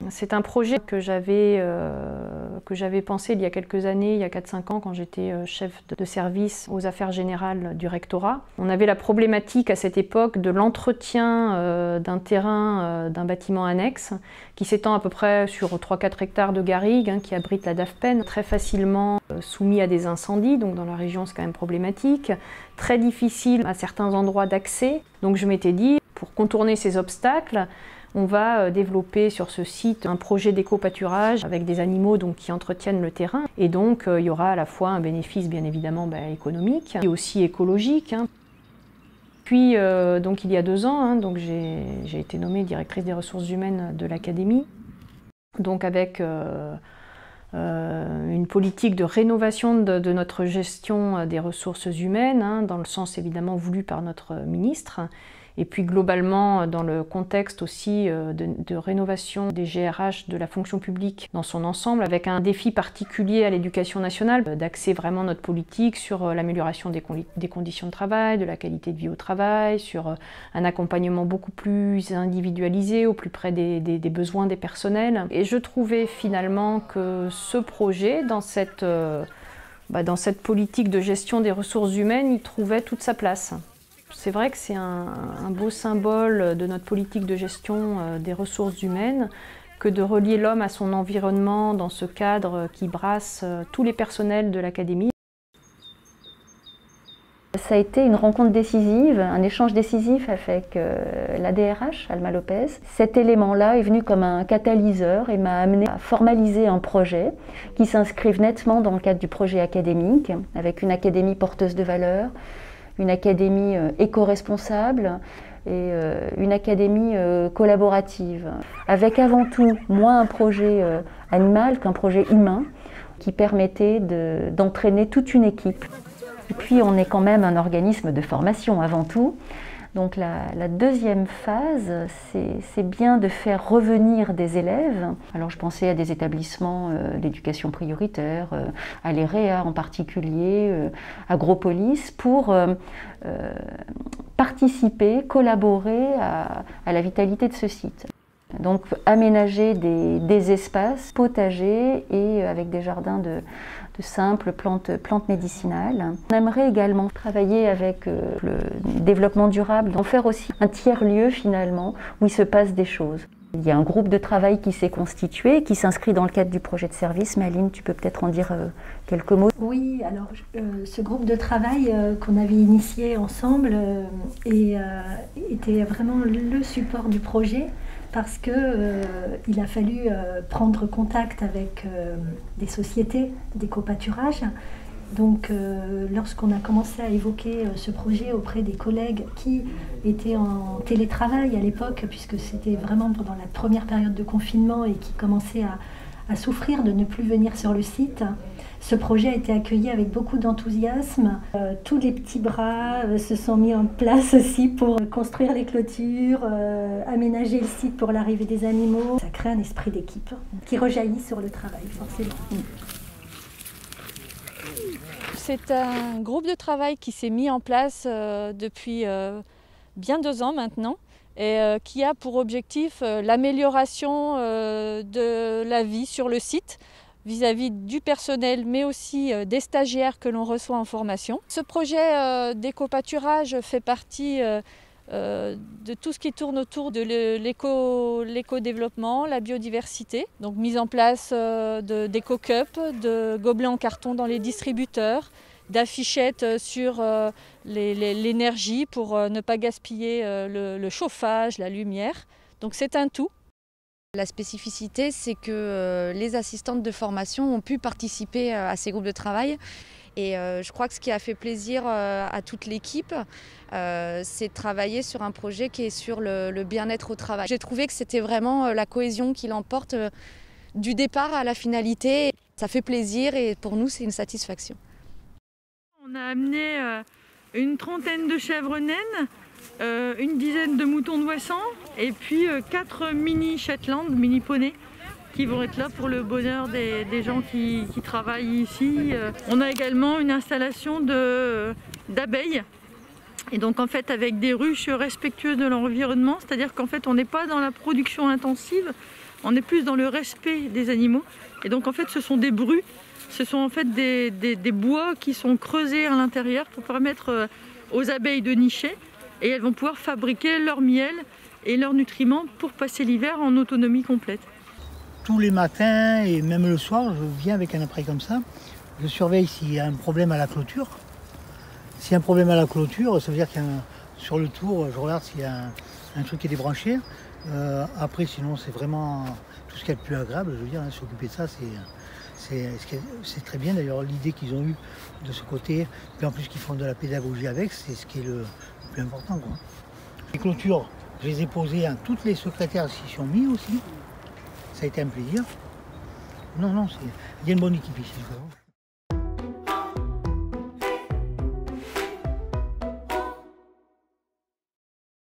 C'est un projet que j'avais pensé il y a quelques années, il y a 4-5 ans, quand j'étais chef de service aux affaires générales du rectorat. On avait la problématique à cette époque de l'entretien d'un terrain d'un bâtiment annexe qui s'étend à peu près sur 3-4 hectares de garrigues, qui abrite la DAFPEN, très facilement soumis à des incendies, donc dans la région c'est quand même problématique, très difficile à certains endroits d'accès. Donc je m'étais dit, pour contourner ces obstacles, on va développer sur ce site un projet d'éco-pâturage avec des animaux qui entretiennent le terrain. Et donc il y aura à la fois un bénéfice bien évidemment économique et aussi écologique. Puis donc il y a 2 ans, j'ai été nommée directrice des ressources humaines de l'académie. Donc avec une politique de rénovation de notre gestion des ressources humaines, dans le sens évidemment voulu par notre ministre. Et puis globalement, dans le contexte aussi de rénovation des GRH de la fonction publique dans son ensemble, avec un défi particulier à l'éducation nationale, d'axer vraiment notre politique sur l'amélioration des conditions de travail, de la qualité de vie au travail, sur un accompagnement beaucoup plus individualisé, au plus près des besoins des personnels. Et je trouvais finalement que ce projet, dans cette politique de gestion des ressources humaines, il trouvait toute sa place. C'est vrai que c'est un beau symbole de notre politique de gestion des ressources humaines que de relier l'homme à son environnement dans ce cadre qui brasse tous les personnels de l'académie. Ça a été une rencontre décisive, un échange décisif avec la DRH, Alma Lopez. Cet élément-là est venu comme un catalyseur et m'a amené à formaliser un projet qui s'inscrive nettement dans le cadre du projet académique, avec une académie porteuse de valeurs, une académie éco-responsable et une académie collaborative, avec avant tout moins un projet animal qu'un projet humain qui permettait d'entraîner toute une équipe. Et puis on est quand même un organisme de formation avant tout. Donc la deuxième phase, c'est bien de faire revenir des élèves. Alors je pensais à des établissements d'éducation prioritaire, à l'EREA en particulier, à Agropolis, pour participer, collaborer à la vitalité de ce site. Donc aménager des espaces potagers et avec des jardins de simples plantes médicinales. On aimerait également travailler avec le développement durable, en faire aussi un tiers-lieu finalement où il se passe des choses. Il y a un groupe de travail qui s'est constitué, qui s'inscrit dans le cadre du projet de service. Mais Aline, tu peux peut-être en dire quelques mots. Oui, alors ce groupe de travail qu'on avait initié ensemble était vraiment le support du projet, parce qu'il a fallu prendre contact avec des sociétés d'éco-pâturage. Donc lorsqu'on a commencé à évoquer ce projet auprès des collègues qui étaient en télétravail à l'époque, puisque c'était vraiment pendant la première période de confinement et qui commençaient à souffrir de ne plus venir sur le site, ce projet a été accueilli avec beaucoup d'enthousiasme. Tous les petits bras se sont mis en place aussi pour construire les clôtures, aménager le site pour l'arrivée des animaux. Ça crée un esprit d'équipe qui rejaillit sur le travail, forcément. C'est un groupe de travail qui s'est mis en place depuis bien 2 ans maintenant et qui a pour objectif l'amélioration de la vie sur le site vis-à-vis du personnel, mais aussi des stagiaires que l'on reçoit en formation. Ce projet d'éco-pâturage fait partie de tout ce qui tourne autour de l'éco-développement, la biodiversité. Donc mise en place d'éco-cups, de gobelets en carton dans les distributeurs, d'affichettes sur l'énergie pour ne pas gaspiller le chauffage, la lumière. Donc c'est un tout. La spécificité, c'est que les assistantes de formation ont pu participer à ces groupes de travail. Et je crois que ce qui a fait plaisir à toute l'équipe, c'est de travailler sur un projet qui est sur le bien-être au travail. J'ai trouvé que c'était vraiment la cohésion qui l'emporte du départ à la finalité. Ça fait plaisir et pour nous, c'est une satisfaction. On a amené une trentaine de chèvres naines, une dizaine de moutons d'Ouessant et puis 4 mini Shetland, mini poneys, qui vont être là pour le bonheur des gens qui travaillent ici. On a également une installation d'abeilles, et donc en fait avec des ruches respectueuses de l'environnement, c'est-à-dire qu'en fait on n'est pas dans la production intensive, On est plus dans le respect des animaux. Et donc en fait, ce sont des brus, ce sont en fait des bois qui sont creusés à l'intérieur pour permettre aux abeilles de nicher. Et elles vont pouvoir fabriquer leur miel et leurs nutriments pour passer l'hiver en autonomie complète. Tous les matins et même le soir, je viens avec un appareil comme ça. Je surveille s'il y a un problème à la clôture. S'il y a un problème à la clôture, ça veut dire qu'il y a sur le tour, je regarde s'il y a un truc qui est débranché. Après, sinon, c'est vraiment tout ce qui est le plus agréable. Je veux dire, s'occuper de ça, c'est très bien. D'ailleurs, l'idée qu'ils ont eue de ce côté, puis en plus qu'ils font de la pédagogie avec, c'est ce qui est le plus important, quoi. Les clôtures, je les ai posées, hein, toutes les secrétaires s'y sont mis aussi. Ça a été un plaisir. Non, il y a une bonne équipe ici.